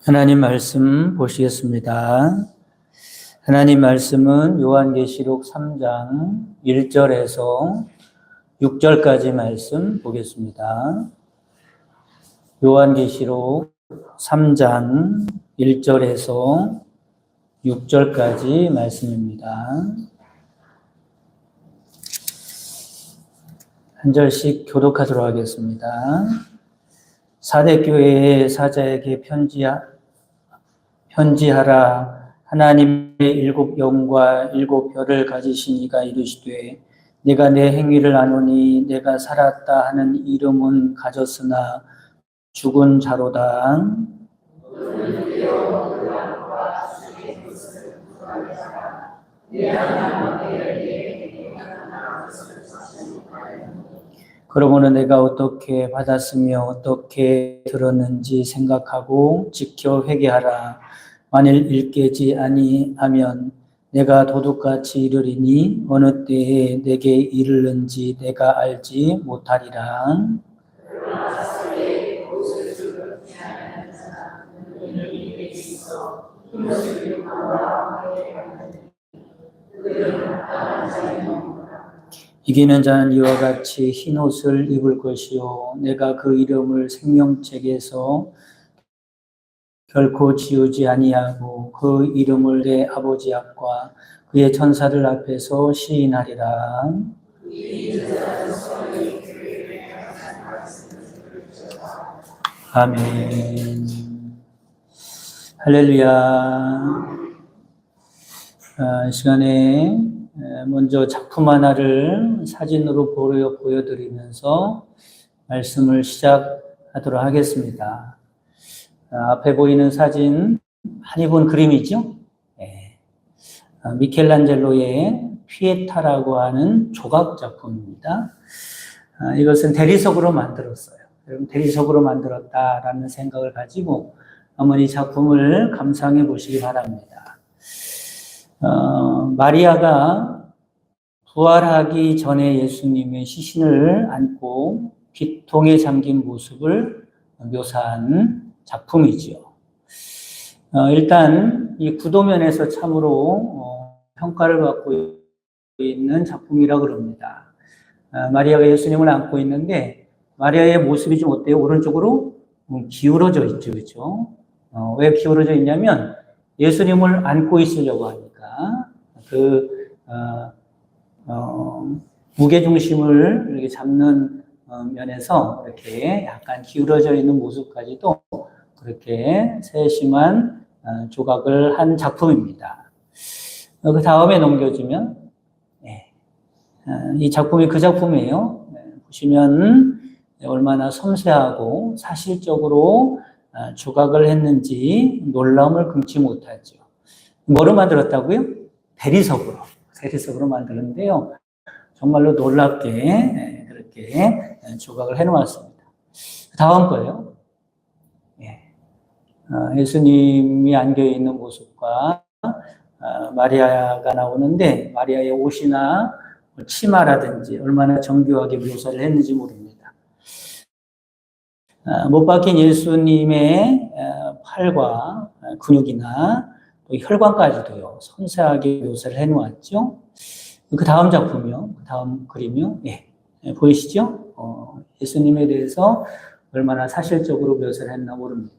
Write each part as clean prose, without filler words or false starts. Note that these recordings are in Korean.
하나님 말씀 보시겠습니다. 하나님 말씀은 요한계시록 3장 1절에서 6절까지 말씀 보겠습니다. 요한계시록 3장 1절에서 6절까지 말씀입니다. 한 절씩 교독하도록 하겠습니다. 사대교회의 사자에게 편지하라. 하나님의 일곱 영과 일곱 별을 가지신 이가 이르시되 내가 내 행위를 아노니 내가 살았다 하는 이름은 가졌으나 죽은 자로다. 그러므로 내가 어떻게 받았으며 어떻게 들었는지 생각하고 지켜 회개하라. 만일 일깨지 아니하면 내가 도둑같이 이르리니 어느 때에 내게 이르는지 내가 알지 못하리라. 이기는 자는 이와 같이 흰 옷을 입을 것이요 내가 그 이름을 생명책에서 결코 지우지 아니하고 그 이름을 내 아버지 앞과 그의 천사들 앞에서 시인하리라. 아멘. 할렐루야. 이 시간에 먼저 작품 하나를 사진으로 보여드리면서 말씀을 시작하도록 하겠습니다. 앞에 보이는 사진, 많이 본 그림이죠? 네. 미켈란젤로의 피에타라고 하는 조각 작품입니다. 이것은 대리석으로 만들었어요. 여러분, 대리석으로 만들었다라는 생각을 가지고 한번 이 작품을 감상해 보시기 바랍니다. 마리아가 부활하기 전에 예수님의 시신을 안고 빗통에 잠긴 모습을 묘사한 작품이지요. 일단 이 구도면에서 참으로 평가를 받고 있는 작품이라고 그럽니다. 마리아가 예수님을 안고 있는데 마리아의 모습이 좀 어때요? 오른쪽으로 기울어져 있죠, 그렇죠? 왜 기울어져 있냐면 예수님을 안고 있으려고 하니까 무게 중심을 이렇게 잡는 면에서 이렇게 약간 기울어져 있는 모습까지도 그렇게 세심한 조각을 한 작품입니다. 그 다음에 넘겨주면 이 작품이 그 작품이에요. 보시면 얼마나 섬세하고 사실적으로 조각을 했는지 놀라움을 금치 못하죠. 뭐로 만들었다고요? 대리석으로 만들었는데요. 정말로 놀랍게 그렇게 조각을 해놓았습니다. 다음 거예요. 예수님이 안겨있는 모습과 마리아가 나오는데 마리아의 옷이나 치마라든지 얼마나 정교하게 묘사를 했는지 모릅니다. 못 박힌 예수님의 팔과 근육이나 또 혈관까지도요, 섬세하게 묘사를 해놓았죠. 그 다음 작품이요, 그 다음 그림이요. 보이시죠? 예수님에 대해서 얼마나 사실적으로 묘사를 했나 모릅니다.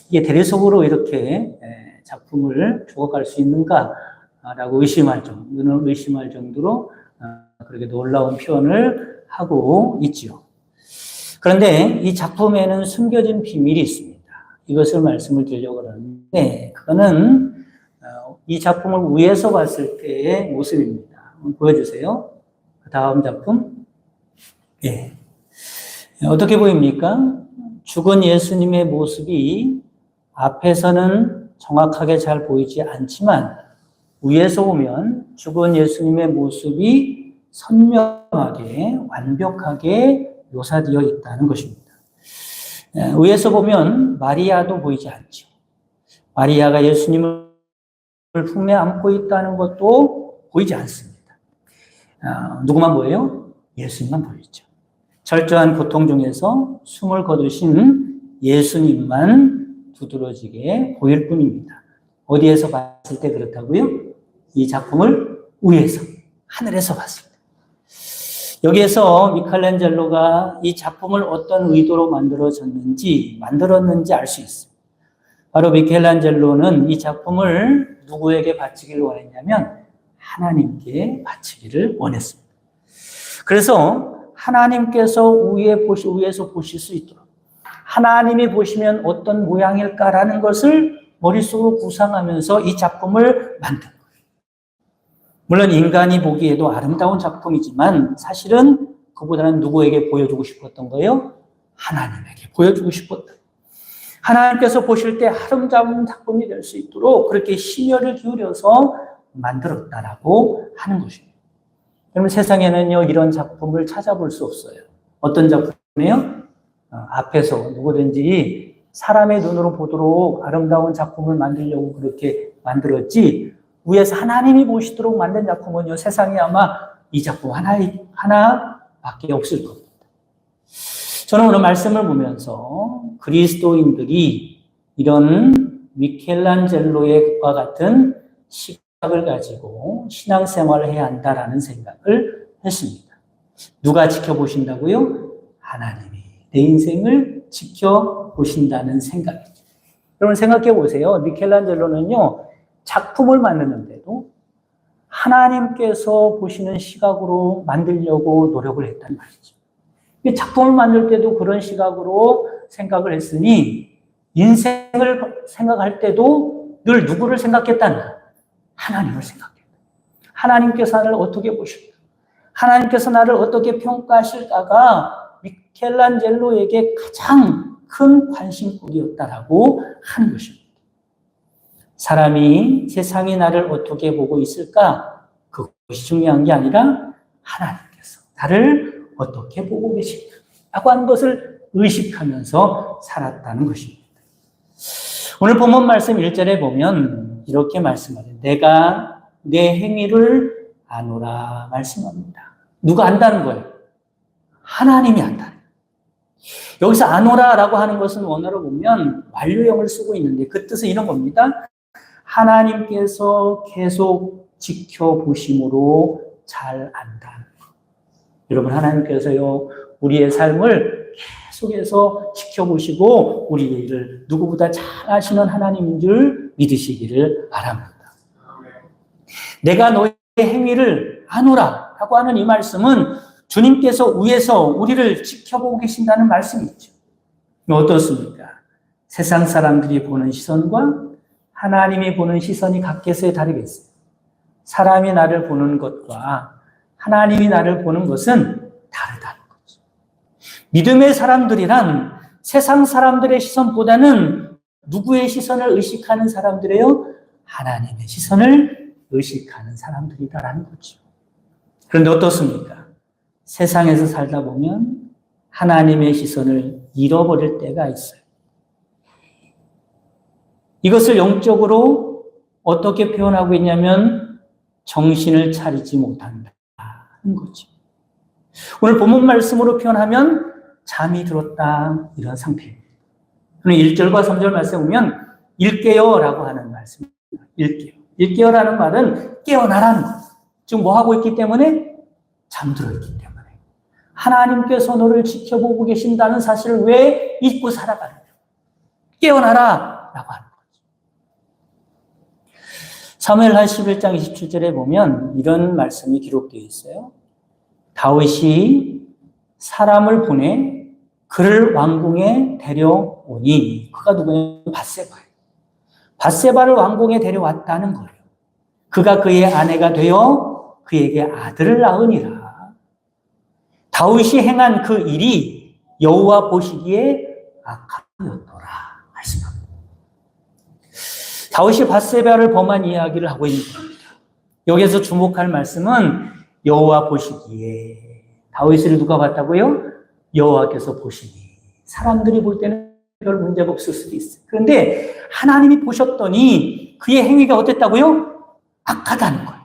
이게 대리석으로 이렇게 작품을 조각할 수 있는가라고 눈을 의심할 정도로 그렇게 놀라운 표현을 하고 있지요. 그런데 이 작품에는 숨겨진 비밀이 있습니다. 이것을 말씀을 드리려고 하는데 그거는 이 작품을 위에서 봤을 때의 모습입니다. 한번 보여주세요. 그 다음 작품. 어떻게 보입니까? 죽은 예수님의 모습이 앞에서는 정확하게 잘 보이지 않지만 위에서 보면 죽은 예수님의 모습이 선명하게 완벽하게 묘사되어 있다는 것입니다. 위에서 보면 마리아도 보이지 않죠. 마리아가 예수님을 품에 안고 있다는 것도 보이지 않습니다. 누구만 보여요? 예수님만 보이죠. 철저한 고통 중에서 숨을 거두신 예수님만 두드러지게 보일 뿐입니다. 어디에서 봤을 때 그렇다고요? 이 작품을 위에서, 하늘에서 봤을 때. 여기에서 미켈란젤로가 이 작품을 어떤 의도로 만들었는지 알 수 있습니다. 바로 미켈란젤로는 이 작품을 누구에게 바치기를 원했냐면 하나님께 바치기를 원했습니다. 그래서 하나님께서 위에서 보실 수 있도록 하나님이 보시면 어떤 모양일까라는 것을 머릿속으로 구상하면서 이 작품을 만든 거예요. 물론 인간이 보기에도 아름다운 작품이지만 사실은 그보다는 누구에게 보여주고 싶었던 거예요? 하나님에게 보여주고 싶었던. 하나님께서 보실 때 아름다운 작품이 될 수 있도록 그렇게 심혈을 기울여서 만들었다라고 하는 것입니다. 그러면 세상에는요, 이런 작품을 찾아볼 수 없어요. 어떤 작품이에요? 앞에서 누구든지 사람의 눈으로 보도록 아름다운 작품을 만들려고 그렇게 만들었지, 위에서 하나님이 보시도록 만든 작품은요, 세상에 아마 이 작품 하나밖에 없을 겁니다. 저는 오늘 말씀을 보면서 그리스도인들이 이런 미켈란젤로와 같은 시각을 가지고 신앙생활을 해야 한다라는 생각을 했습니다. 누가 지켜보신다고요? 하나님이 내 인생을 지켜보신다는 생각이죠. 여러분 생각해 보세요. 미켈란젤로는요, 작품을 만드는데도 하나님께서 보시는 시각으로 만들려고 노력을 했단 말이죠. 작품을 만들 때도 그런 시각으로 생각을 했으니 인생을 생각할 때도 늘 누구를 생각했다나? 하나님을 생각했다. 하나님께서 나를 어떻게 보실까? 하나님께서 나를 어떻게 평가하실까가 미켈란젤로에게 가장 큰 관심거리였다라고 하는 것입니다. 사람이 세상이 나를 어떻게 보고 있을까? 그것이 중요한 게 아니라 하나님께서 나를 어떻게 보고 계실까? 라고 하는 것을 의식하면서 살았다는 것입니다. 오늘 본문 말씀 1절에 보면 이렇게 말씀하래요. 내가 내 행위를 아노라 말씀합니다. 누가 안다는 거예요? 하나님이 안다. 여기서 아노라라고 하는 것은 원어로 보면 완료형을 쓰고 있는데 그 뜻은 이런 겁니다. 하나님께서 계속 지켜보심으로 잘 안다. 여러분 하나님께서요 우리의 삶을 계속해서 지켜보시고 우리의 일을 누구보다 잘 아시는 하나님인 줄 믿으시기를 바랍니다. 내가 너의 행위를 아노라 라고 하는 이 말씀은 주님께서 위에서 우리를 지켜보고 계신다는 말씀이죠. 어떻습니까? 세상 사람들이 보는 시선과 하나님이 보는 시선이 각계서에 다르겠어요. 사람이 나를 보는 것과 하나님이 나를 보는 것은 다르다는 거죠. 믿음의 사람들이란 세상 사람들의 시선보다는 누구의 시선을 의식하는 사람들이에요? 하나님의 시선을 의식하는 사람들이다라는 거죠. 그런데 어떻습니까? 세상에서 살다 보면 하나님의 시선을 잃어버릴 때가 있어요. 이것을 영적으로 어떻게 표현하고 있냐면 정신을 차리지 못한다는 거죠. 오늘 본문 말씀으로 표현하면 잠이 들었다 이런 상태입니다. 1절과 3절 말씀 보면 일깨어라고 하는 말씀입니다. 일깨어라는 말은 깨어나라는 것. 지금 뭐 하고 있기 때문에? 잠들어 있기 때문에. 하나님께서 너를 지켜보고 계신다는 사실을 왜 잊고 살아가느냐. 깨어나라 라고 하는 거죠. 사무엘하 11장 27절에 보면 이런 말씀이 기록되어 있어요. 다윗이 사람을 보내 그를 왕궁에 데려오니 그가 누구예요? 밧세바예요. 밧세바를 왕궁에 데려왔다는 거예요. 그가 그의 아내가 되어 그에게 아들을 낳으니라. 다윗이 행한 그 일이 여호와 보시기에 악하였더라 말씀합니다. 다윗이 밧세바를 범한 이야기를 하고 있는 겁니다. 여기서 주목할 말씀은 여호와 보시기에. 다윗을 누가 봤다고요? 여호와께서 보시니. 사람들이 볼 때는 별 문제가 없을 수도 있어요. 그런데 하나님이 보셨더니 그의 행위가 어땠다고요? 악하다는 거예요.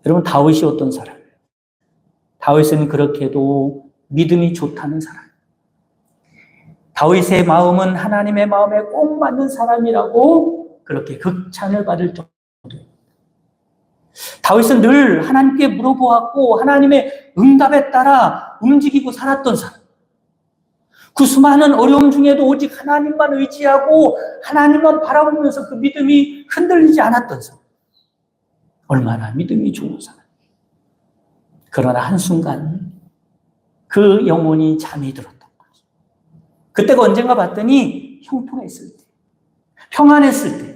여러분 다윗이 어떤 사람이에요? 다윗은 그렇게도 믿음이 좋다는 사람. 다윗의 마음은 하나님의 마음에 꼭 맞는 사람이라고 그렇게 극찬을 받을 정도입니다. 다윗은 늘 하나님께 물어보았고 하나님의 응답에 따라 움직이고 살았던 사람. 그 수많은 어려움 중에도 오직 하나님만 의지하고 하나님만 바라보면서 그 믿음이 흔들리지 않았던 사람. 얼마나 믿음이 좋은 사람. 그러나 한순간 그 영혼이 잠이 들었던 거죠. 그때가 언젠가 봤더니 형통했을 때, 평안했을 때,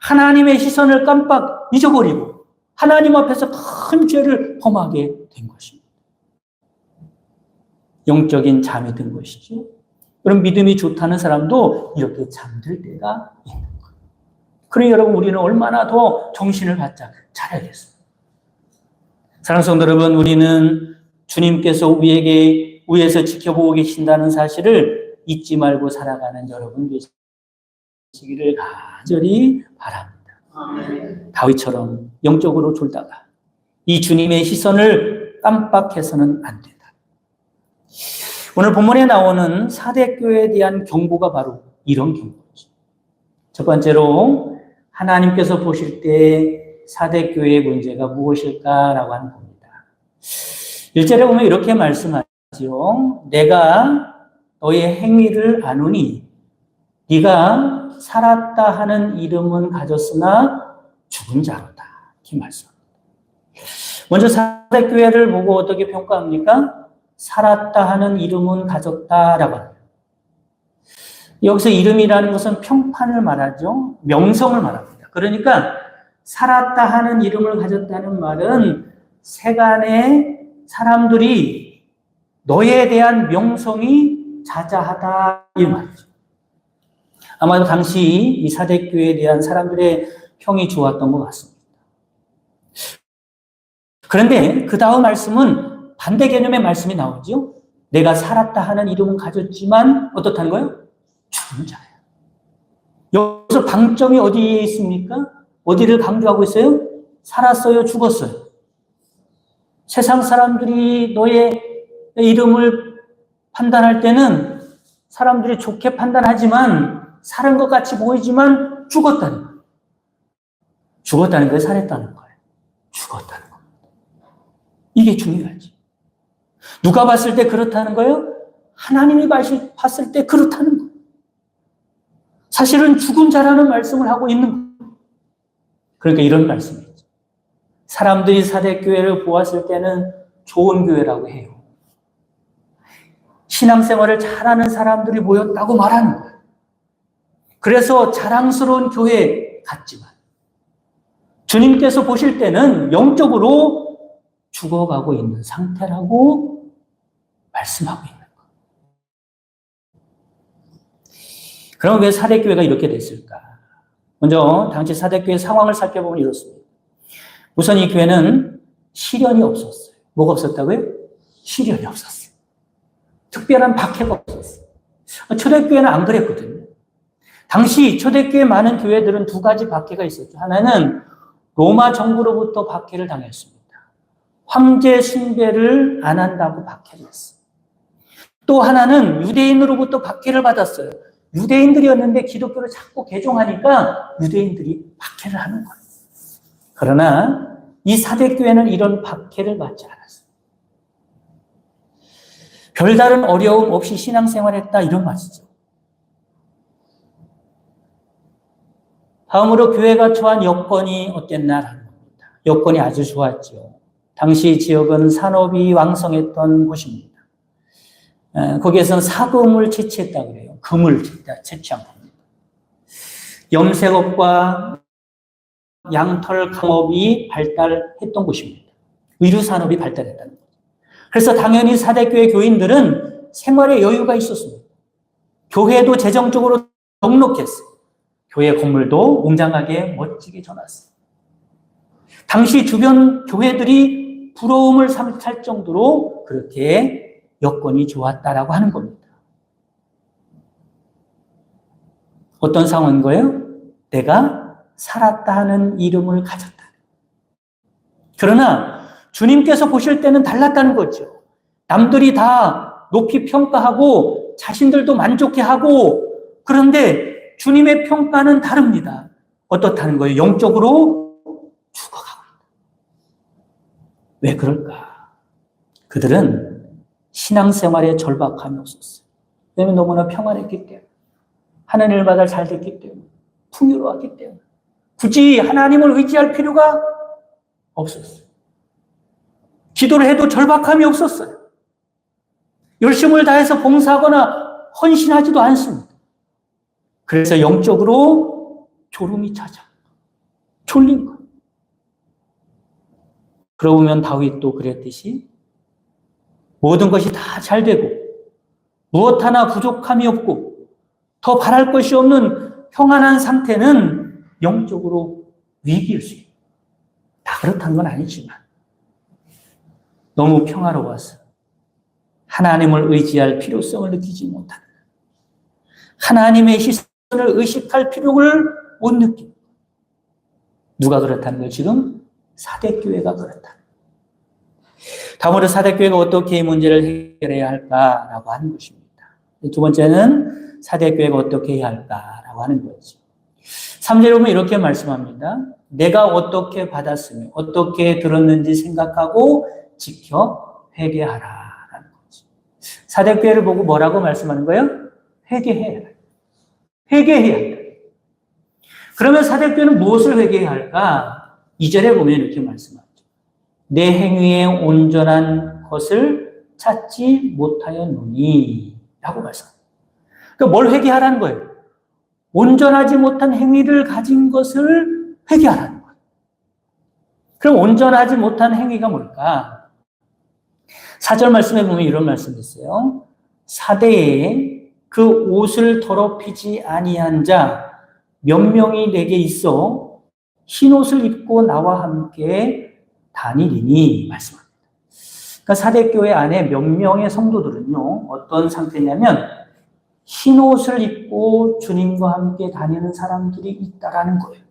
하나님의 시선을 깜빡 잊어버리고 하나님 앞에서 큰 죄를 범하게 된 것입니다. 영적인 잠이 든 것이죠. 그럼 믿음이 좋다는 사람도 이렇게 잠들 때가 있는 거예요. 그러니 여러분, 우리는 얼마나 더 정신을 바짝 차려야겠습니다. 사랑하는 성도 여러분, 우리는 주님께서 우리에게 위에서 지켜보고 계신다는 사실을 잊지 말고 살아가는 여러분 되시기를 간절히 바랍니다. 다윗처럼 영적으로 졸다가 이 주님의 시선을 깜빡해서는 안 된다. 오늘 본문에 나오는 사대교회에 대한 경고가 바로 이런 경고죠. 첫 번째로 하나님께서 보실 때 사대교회의 문제가 무엇일까라고 하는 겁니다. 1절에 보면 이렇게 말씀하지요. 내가 너의 행위를 아노니 네가 살았다 하는 이름은 가졌으나 죽은 자로다. 이렇게 말씀합니다. 먼저 사대교회를 보고 어떻게 평가합니까? 살았다 하는 이름은 가졌다라고 합니다. 여기서 이름이라는 것은 평판을 말하죠. 명성을 말합니다. 그러니까 살았다 하는 이름을 가졌다는 말은 세간의 사람들이 너에 대한 명성이 자자하다 이 말이죠. 아마도 당시 이 사대교회에 대한 사람들의 평이 좋았던 것 같습니다. 그런데 그 다음 말씀은 반대 개념의 말씀이 나오죠. 내가 살았다 하는 이름은 가졌지만 어떻다는 거예요? 죽은 자예요. 여기서 방점이 어디에 있습니까? 어디를 강조하고 있어요? 살았어요, 죽었어요. 세상 사람들이 너의 이름을 판단할 때는 사람들이 좋게 판단하지만 살은 것 같이 보이지만 죽었다는 거예요. 죽었다는 거예요? 살았다는 거예요? 죽었다는 거예요. 이게 중요하지. 누가 봤을 때 그렇다는 거예요? 하나님이 봤을 때 그렇다는 거예요. 사실은 죽은 자라는 말씀을 하고 있는 거예요. 그러니까 이런 말씀이죠. 사람들이 사대교회를 보았을 때는 좋은 교회라고 해요. 신앙생활을 잘하는 사람들이 모였다고 말하는 거예요. 그래서 자랑스러운 교회 같지만 주님께서 보실 때는 영적으로 죽어가고 있는 상태라고 말씀하고 있는 거예요. 그럼 왜 사대교회가 이렇게 됐을까? 먼저 당시 사대교회 상황을 살펴보면 이렇습니다. 우선 이 교회는 시련이 없었어요. 뭐가 없었다고요? 시련이 없었어요. 특별한 박해가 없었어요. 초대교회는 안 그랬거든요. 당시 초대교회 많은 교회들은 두 가지 박해가 있었죠. 하나는 로마 정부로부터 박해를 당했습니다. 황제 숭배를 안 한다고 박해를 했어요. 또 하나는 유대인으로부터 박해를 받았어요. 유대인들이었는데 기독교를 자꾸 개종하니까 유대인들이 박해를 하는 거예요. 그러나 이 사대교회는 이런 박해를 받지 않았어요. 별다른 어려움 없이 신앙생활했다 이런 말이죠. 다음으로 교회가 처한 여건이 어땠나라는 겁니다. 여건이 아주 좋았죠. 당시 지역은 산업이 왕성했던 곳입니다. 거기에서는 사금을 채취했다고 그래요. 금을 채취한 겁니다. 염색업과 양털 강업이 발달했던 곳입니다. 의류산업이 발달했다는 거죠. 그래서 당연히 사대교회 교인들은 생활에 여유가 있었습니다. 교회도 재정적으로 넉넉했어요. 교회 건물도 웅장하게 멋지게 져놨어요. 당시 주변 교회들이 부러움을 살 정도로 그렇게 여건이 좋았다라고 하는 겁니다. 어떤 상황인 거예요? 내가 살았다 하는 이름을 가졌다. 그러나 주님께서 보실 때는 달랐다는 거죠. 남들이 다 높이 평가하고 자신들도 만족해하고 그런데 주님의 평가는 다릅니다. 어떻다는 거예요? 영적으로 죽어가고 있다. 왜 그럴까? 그들은 신앙생활에 절박함이 없었어요. 왜냐하면 너무나 평안했기 때문에, 하나님을 받아 잘 됐기 때문에, 풍요로웠기 때문에 굳이 하나님을 의지할 필요가 없었어요. 기도를 해도 절박함이 없었어요. 열심을 다해서 봉사하거나 헌신하지도 않습니다. 그래서 영적으로 졸음이 찾아 졸린 거예요. 그러고 보면 다윗도 그랬듯이 모든 것이 다 잘 되고 무엇 하나 부족함이 없고 더 바랄 것이 없는 평안한 상태는 영적으로 위기일 수 있어요. 다 그렇다는 건 아니지만 너무 평화로워서 하나님을 의지할 필요성을 느끼지 못하는, 하나님의 시선을 의식할 필요를 못 느끼는, 누가 그렇다는 거예요? 지금 사대교회가 그렇다. 다음으로 사대교회가 어떻게 이 문제를 해결해야 할까라고 하는 것입니다. 두 번째는 사대교회가 어떻게 해야 할까라고 하는 거죠. 3절에 보면 이렇게 말씀합니다. 내가 어떻게 받았으며 어떻게 들었는지 생각하고 지켜 회개하라라는 거죠. 사대교회를 보고 뭐라고 말씀하는 거예요? 회개해야 해. 회개해야 해. 그러면 사대교회는 무엇을 회개해야 할까? 2절에 보면 이렇게 말씀하죠. 내 행위에 온전한 것을 찾지 못하였노니 라고 말씀합니다. 그러니까 뭘 회개하라는 거예요? 온전하지 못한 행위를 가진 것을 회개하라는 거예요. 그럼 온전하지 못한 행위가 뭘까? 4절 말씀에 보면 이런 말씀이 있어요. 사대에 그 옷을 더럽히지 아니한 자 몇 명이 내게 있어 흰 옷을 입고 나와 함께 다니리니 말씀합니다. 그러니까 사대교회 안에 몇 명의 성도들은요, 어떤 상태냐면 흰 옷을 입고 주님과 함께 다니는 사람들이 있다라는 거예요.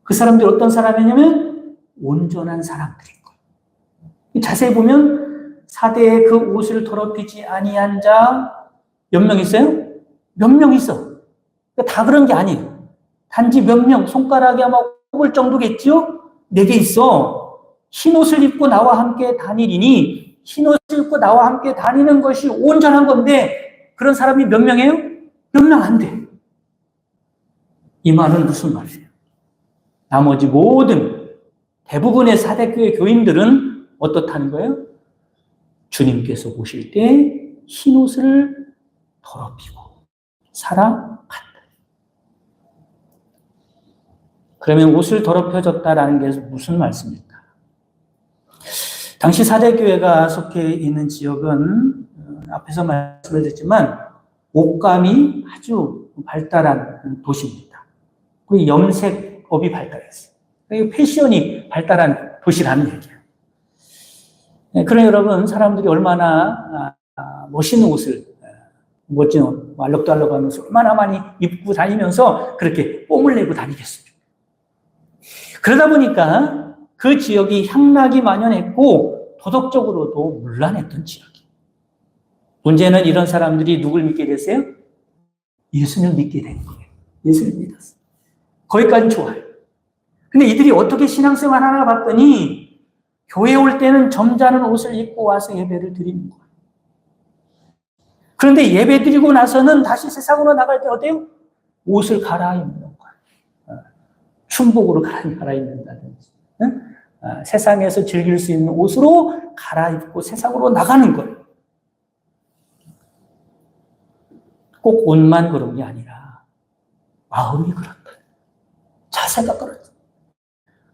그 사람들이 어떤 사람이냐면 온전한 사람들인 거예요. 자세히 보면 사대에 그 옷을 더럽히지 아니한 자 몇 명 있어요? 몇 명 있어. 그러니까 다 그런 게 아니에요. 단지 몇 명, 손가락에 아마 꼽을 정도겠죠? 내게 있어. 흰 옷을 입고 나와 함께 다니리니, 흰 옷을 입고 나와 함께 다니는 것이 온전한 건데 그런 사람이 몇 명이에요? 몇 명 안 돼. 이 말은 무슨 말이에요? 나머지 모든 대부분의 사대교회 교인들은 어떻다는 거예요? 주님께서 보실 때 흰 옷을 더럽히고 살아간다. 그러면 옷을 더럽혀졌다라는 게 무슨 말씀입니까? 당시 사대교회가 속해 있는 지역은 앞에서 말씀을 드렸지만 옷감이 아주 발달한 도시입니다. 그리고 염색업이 발달했어요. 그리고 패션이 발달한 도시라는 얘기예요. 그러나 여러분, 사람들이 얼마나 멋있는 옷을, 멋진 옷, 알록달록하면서 얼마나 많이 입고 다니면서 그렇게 뽐을 내고 다니겠습니까? 그러다 보니까 그 지역이 향락이 만연했고 도덕적으로도 문란했던 지역이에요. 문제는 이런 사람들이 누굴 믿게 됐어요? 예수님을 믿게 된 거예요. 예수님을 믿었어요. 거기까지 좋아요. 근데 이들이 어떻게 신앙생활 하나 봤더니 교회에 올 때는 점잖은 옷을 입고 와서 예배를 드리는 거예요. 그런데 예배 드리고 나서는 다시 세상으로 나갈 때 어때요? 옷을 갈아입는 거예요. 춘복으로 갈아입는다든지, 세상에서 즐길 수 있는 옷으로 갈아입고 세상으로 나가는 거예요. 꼭 옷만 그런 게 아니라 마음이 그렇다. 자세가 그렇다.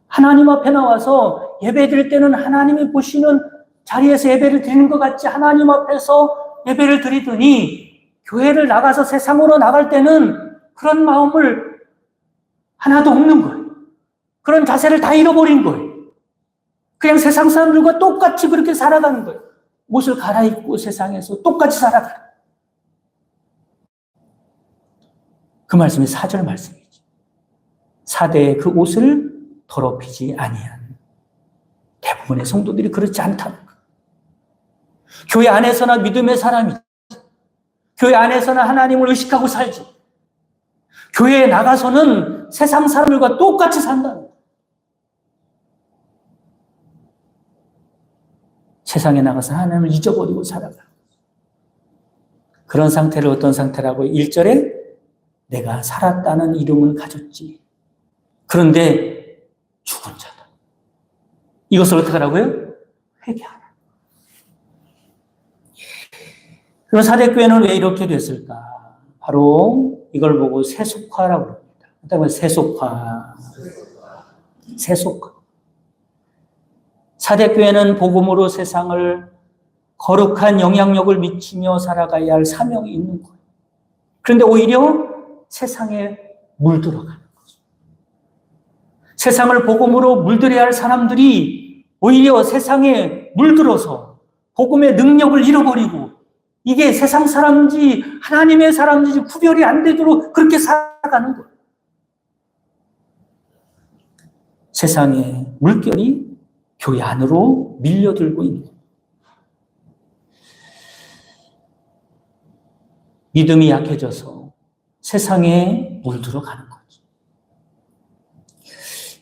하나님 앞에 나와서 예배 드릴 때는 하나님이 보시는 자리에서 예배를 드리는 것 같지 하나님 앞에서 예배를 드리더니 교회를 나가서 세상으로 나갈 때는 그런 마음을 하나도 없는 거예요. 그런 자세를 다 잃어버린 거예요. 그냥 세상 사람들과 똑같이 그렇게 살아가는 거예요. 옷을 갈아입고 세상에서 똑같이 살아가는 거예요. 그 말씀이 4절 말씀이죠. 사대의 그 옷을 더럽히지 아니한 대부분의 성도들이 그렇지 않다는 거예요. 교회 안에서나 믿음의 사람이죠. 교회 안에서는 하나님을 의식하고 살지. 교회에 나가서는 세상 사람들과 똑같이 산다. 세상에 나가서 하나님을 잊어버리고 살아가. 그런 상태를 어떤 상태라고 1절에 내가 살았다는 이름은 가졌지. 그런데 죽은 자다. 이것을 어떻게 하라고요? 회개하라. 그럼 사대교회는 왜 이렇게 됐을까? 바로 이걸 보고 세속화라고 합니다. 그다음에 세속화. 사대교회는 복음으로 세상을 거룩한 영향력을 미치며 살아가야 할 사명이 있는 거예요. 그런데 오히려 세상에 물들어가는 거죠. 세상을 복음으로 물들여야 할 사람들이 오히려 세상에 물들어서 복음의 능력을 잃어버리고 이게 세상 사람인지 하나님의 사람인지 구별이 안 되도록 그렇게 살아가는 거예요. 세상의 물결이 교회 안으로 밀려들고 있는 거예요. 믿음이 약해져서 세상에 물들어가는 거죠.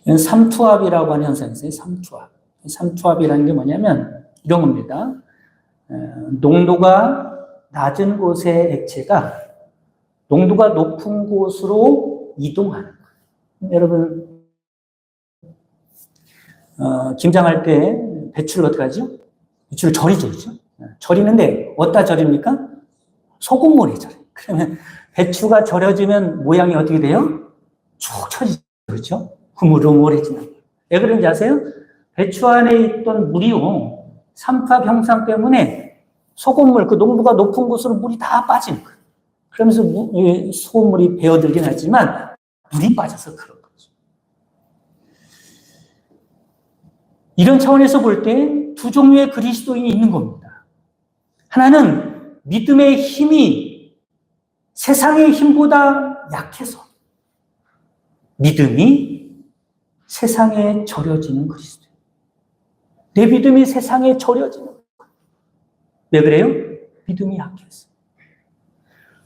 이건 삼투압이라고 하는 현상이 있어요. 삼투압이라는 게 뭐냐면 이런 겁니다. 농도가 낮은 곳의 액체가 농도가 높은 곳으로 이동하는 거예요. 여러분 김장할 때 배추를 어떻게 하죠? 배추를 절이죠. 그렇죠? 절이는데 어디다 절입니까? 소금물에 절여요. 그러면 배추가 절여지면 모양이 어떻게 돼요? 쭉 쳐지죠. 그렇죠? 흐물흐물해지는 거예요. 왜 그런지 아세요? 배추 안에 있던 물이요. 삼투압 현상 때문에 소금물, 그 농도가 높은 곳으로 물이 다 빠지는 거예요. 그러면서 소금물이 배어들긴 하지만 물이 빠져서 그런 거죠. 이런 차원에서 볼 때 두 종류의 그리스도인이 있는 겁니다. 하나는 믿음의 힘이 세상의 힘보다 약해서 믿음이 세상에 절여지는 그리스도. 내 믿음이 세상에 절여지는 거예요. 왜 그래요? 믿음이 약해서.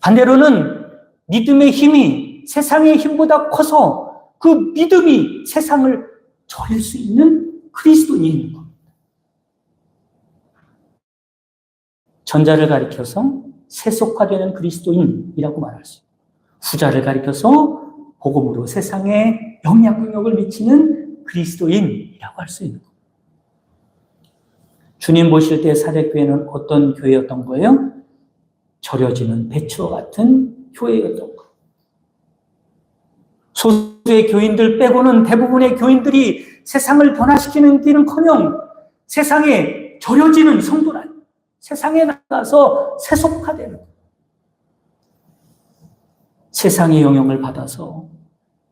반대로는 믿음의 힘이 세상의 힘보다 커서 그 믿음이 세상을 절일 수 있는 그리스도인이 있는 겁니다. 전자를 가리켜서 세속화되는 그리스도인이라고 말할 수 있고 후자를 가리켜서 복음으로 세상에 영향력을 미치는 그리스도인이라고 할 수 있는 겁니다. 주님 보실 때 사대교회는 어떤 교회였던 거예요? 절여지는 배추와 같은 교회였던 거예요. 소수의 교인들 빼고는 대부분의 교인들이 세상을 변화시키는 길은커녕 세상에 절여지는 성도란 세상에 나가서 세속화되는 거예요. 세상의 영향을 받아서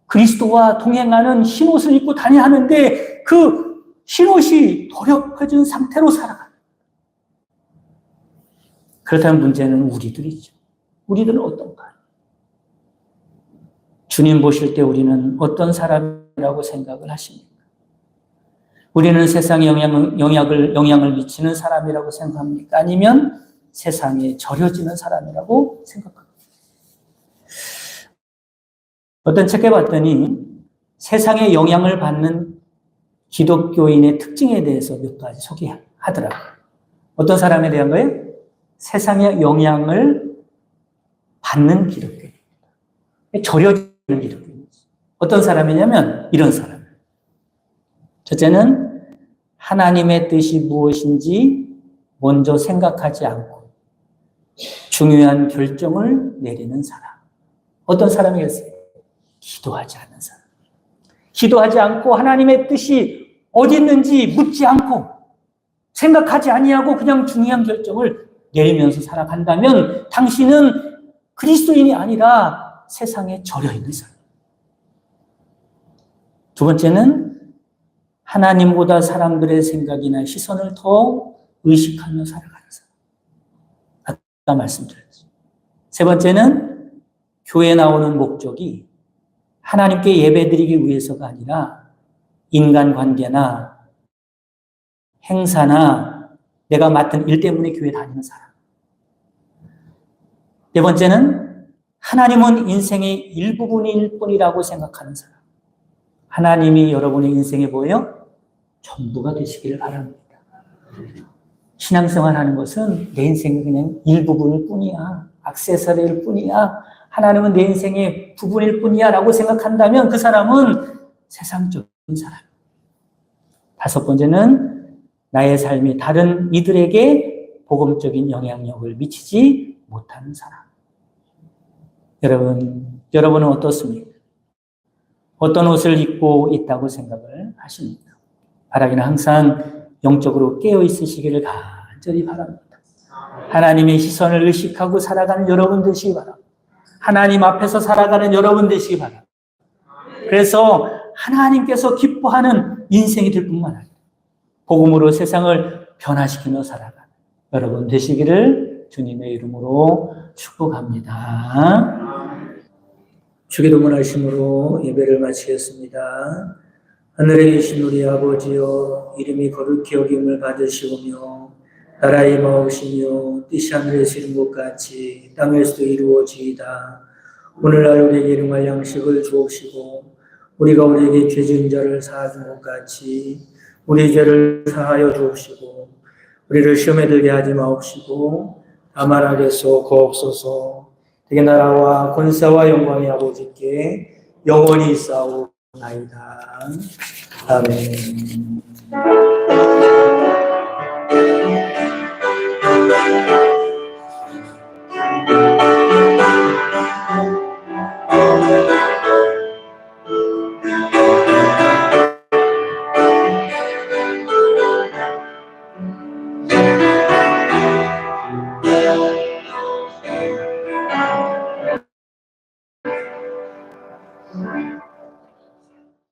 그리스도와 동행하는 흰옷을 입고 다녀야 하는데 그 흰옷이 더럽혀진 상태로 살아가는 거예요. 그렇다면 문제는 우리들이죠. 우리들은 어떤가? 주님 보실 때 우리는 어떤 사람이라고 생각을 하십니까? 우리는 세상에 영향을 미치는 사람이라고 생각합니까? 아니면 세상에 절여지는 사람이라고 생각합니까? 어떤 책에 봤더니 세상에 영향을 받는 기독교인의 특징에 대해서 몇 가지 소개하더라고요. 어떤 사람에 대한 거예요? 세상에 영향을 받는 기독교인. 절여지는 기독교인. 어떤 사람이냐면 이런 사람. 첫째는 하나님의 뜻이 무엇인지 먼저 생각하지 않고 중요한 결정을 내리는 사람. 어떤 사람이겠어요? 기도하지 않는 사람. 기도하지 않고 하나님의 뜻이 어디 있는지 묻지 않고 생각하지 아니하고 그냥 중요한 결정을 내리면서 살아간다면 당신은 그리스도인이 아니라 세상에 절여 있는 사람. 두 번째는 하나님보다 사람들의 생각이나 시선을 더 의식하며 살아가는 사람. 아까 말씀드렸죠. 세 번째는 교회에 나오는 목적이 하나님께 예배드리기 위해서가 아니라 인간관계나 행사나 내가 맡은 일 때문에 교회 다니는 사람. 네 번째는 하나님은 인생의 일부분일 뿐이라고 생각하는 사람. 하나님이 여러분의 인생에 뭐예요? 전부가 되시기를 바랍니다. 신앙생활 하는 것은 내 인생의 그냥 일부분일 뿐이야. 액세서리일 뿐이야. 하나님은 내 인생의 부분일 뿐이야 라고 생각한다면 그 사람은 세상적인 사람. 다섯 번째는 나의 삶이 다른 이들에게 복음적인 영향력을 미치지 못하는 사람. 여러분은 어떻습니까? 어떤 옷을 입고 있다고 생각을 하십니까? 바라기는 항상 영적으로 깨어 있으시기를 간절히 바랍니다. 하나님의 시선을 의식하고 살아가는 여러분 되시기 바랍니다. 하나님 앞에서 살아가는 여러분 되시기 바랍니다. 그래서 하나님께서 기뻐하는 인생이 될 뿐만 아니라 복음으로 세상을 변화시키며 살아가는 여러분 되시기를 주님의 이름으로 축복합니다. 주기도문 하심으로 예배를 마치겠습니다. 하늘에 계신 우리 아버지여, 이름이 거룩히 여김을 받으시오며 나라의 마옵시며 뜻이 하늘에서 이룬 것 같이 땅에서도 이루어지이다. 오늘날 우리에게 일용할 양식을 주옵시고 우리가 우리에게 죄 지은 자를 사하준 것 같이 우리 죄를 사하여 주옵시고 우리를 시험에 들게 하지 마옵시고 다만 악에서 구하옵소서. 되게 나라와 권세와 영광이 아버지께 영원히 있사옵나이다. 아멘.